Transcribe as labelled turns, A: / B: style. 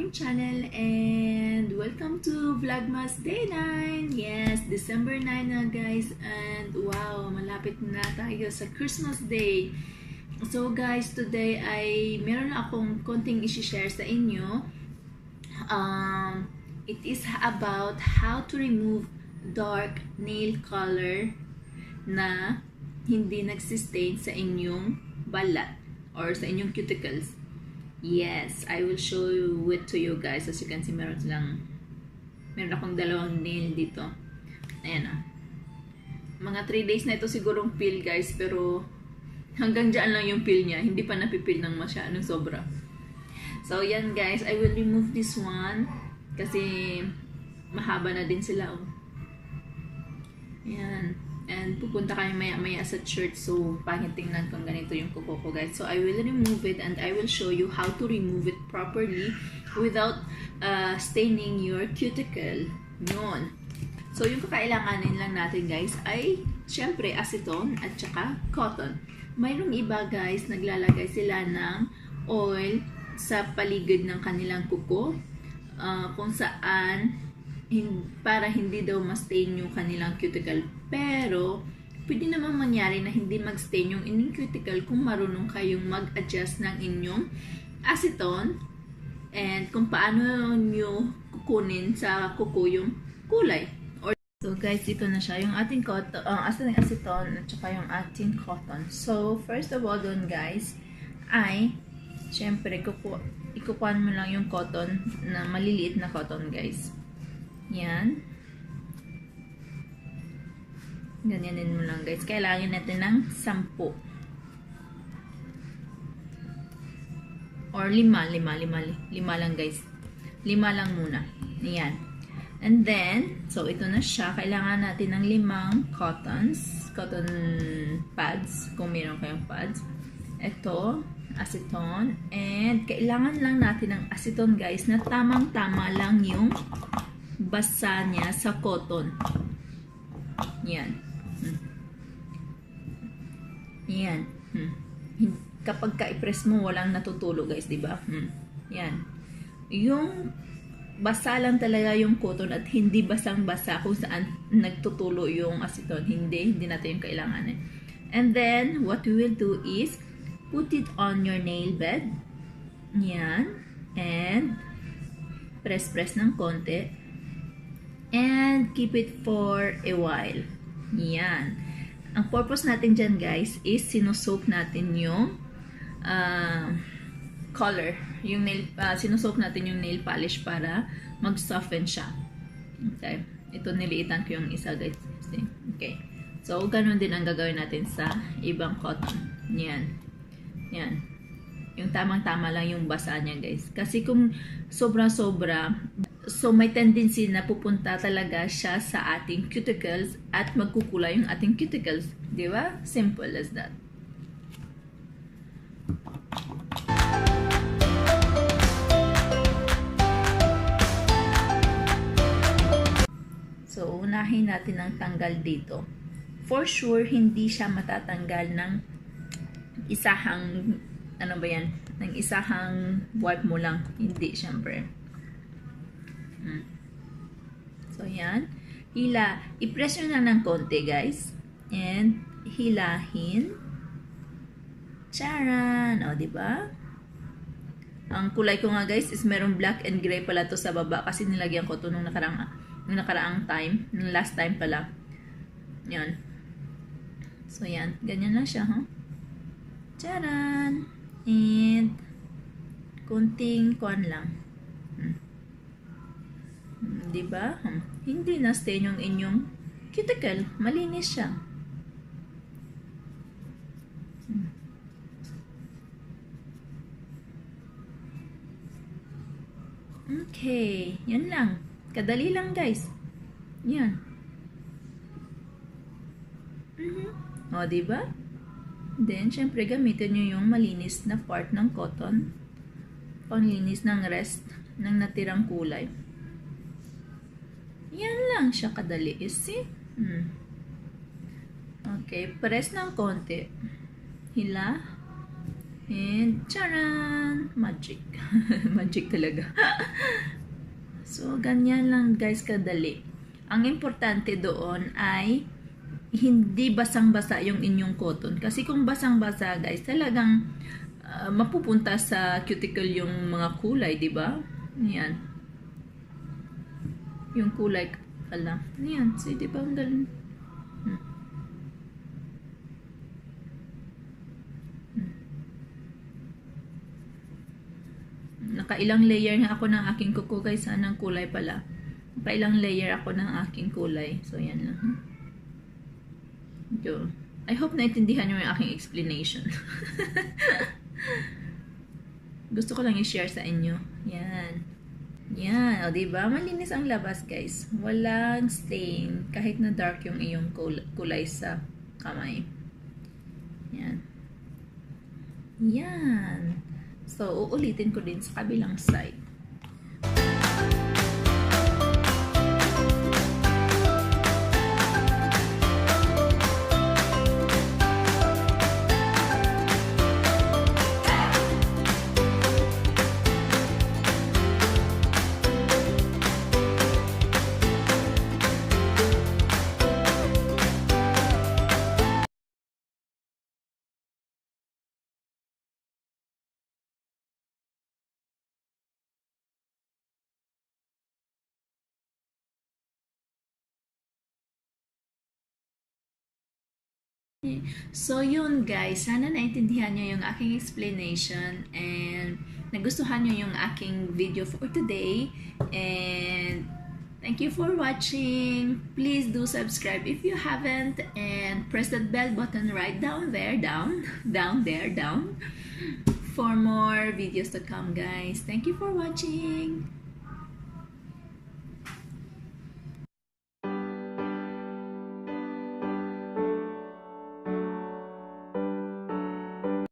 A: aking channel and welcome to Vlogmas Day 9. Yes, December 9 na guys and wow, malapit na tayo sa Christmas Day. So guys, today ay meron akong konting i-share sa inyo. It is about how to remove dark nail color na hindi nagsistain sa inyong balat or sa inyong cuticles. Yes, I will show it to you guys. As you can see, meron akong dalawang nail dito. Ayan o. Mga 3 days na ito sigurong peel guys, pero hanggang dyan lang yung peel niya. Hindi pa napipil ng masyadong sobra. So yan guys, I will remove this one kasi mahaba na din sila oh. Ayan. And pupunta kayo maya-maya sa church, so pangit tingnan kung ganito yung kuko ko guys. So I will remove it and I will show you how to remove it properly without staining your cuticle. Yun. So yung kakailanganin lang natin guys ay syempre acetone at saka cotton. Mayroong iba guys naglalagay sila ng oil sa paligid ng kanilang kuko kung saan para hindi daw ma-stain yung kanilang cuticle. Pero, pwede naman mangyari na hindi mag-stain yung inyong cuticle kung marunong kayong mag-adjust ng inyong acetone and kung paano nyo kukunin sa kuko yung kulay. So guys, ito na siya. Yung ating cotton, acetone at saka yung ating cotton. So, first of all dun guys, ay syempre, ikukuhan mo lang yung cotton na maliliit na cotton guys. Yan. Ganyanin mo lang guys. Kailangan natin ng 10. Or 5 lang guys. 5 lang muna. Yan. And then, so ito na siya. Kailangan natin ng 5 cotton pads. Kung meron kayong pads. Ito, acetone. And kailangan lang natin ng acetone guys na tamang-tama lang yung basa niya sa cotton. Yan. Yan. Kapag ka-press mo, walang natutulo guys, di ba? Yan. Yung basa lang talaga yung cotton at hindi basang-basa kung saan nagtutulo yung acetone. Hindi natin yung kailangan eh. And then, what we will do is put it on your nail bed. Yan. And press ng konti. And keep it for a while. Yan. Ang purpose natin dyan guys is sinusoak natin yung color. Yung nail, sinusoak natin yung nail polish para mag-soften siya. Okay. Ito niliitan ko yung isa guys. Okay. So, ganun din ang gagawin natin sa ibang cotton. Yan. Yan. Yung tamang-tama lang yung basa niya guys. Kasi kung sobra-sobra, so may tendency na pupunta talaga siya sa ating cuticles at magkukulay yung ating cuticles. Di ba? Simple as that. So, unahin natin ang tanggal dito. For sure, hindi siya matatanggal ng isahang, ano ba yan? Ng isahang wipe mo lang. Hindi, syempre. So, yan. I-press nyo na ng konti, guys. And, hilahin. Charan! O, diba? Ang kulay ko nga, guys, is merong black and gray pala to sa baba kasi nilagyan ko to nung nakaraang time. Nung last time pala. Yan. So, yan. Ganyan lang siya, ha? Charan! And, kunting kuan lang. Diba? Hindi na stain yung inyong cuticle. Malinis siya. Okay. Yan lang. Kadali lang guys. Yan. O, diba? Then, syempre, gamitin nyo yung malinis na part ng cotton. Panglinis ng rest ng natirang kulay. Yan lang siya kadali. You see? Okay. Press ng konti. Hila. And charan! Magic. Magic talaga. So, ganyan lang guys kadali. Ang importante doon ay hindi basang-basa yung inyong cotton. Kasi kung basang-basa guys, talagang mapupunta sa cuticle yung mga kulay, di ba? Yan. Yung kulay pala. Yan. So, di ba? Ang galing. Nakailang layer nga ako ng aking kuko guys. Anong kulay pala? Nakailang layer ako ng aking kulay. So, yan lang. So, I hope naintindihan nyo yung aking explanation. Gusto ko lang i-share sa inyo. Yan. Yan. O, diba? Malinis ang labas, guys. Walang stain. Kahit na dark yung iyong kulay sa kamay. Yan. Yan. So, uulitin ko din sa kabilang side. So, yun guys. Sana naintindihan nyo yung aking explanation and nagustuhan nyo yung aking video for today. And thank you for watching. Please do subscribe if you haven't and press that bell button right down there, down for more videos to come guys. Thank you for watching.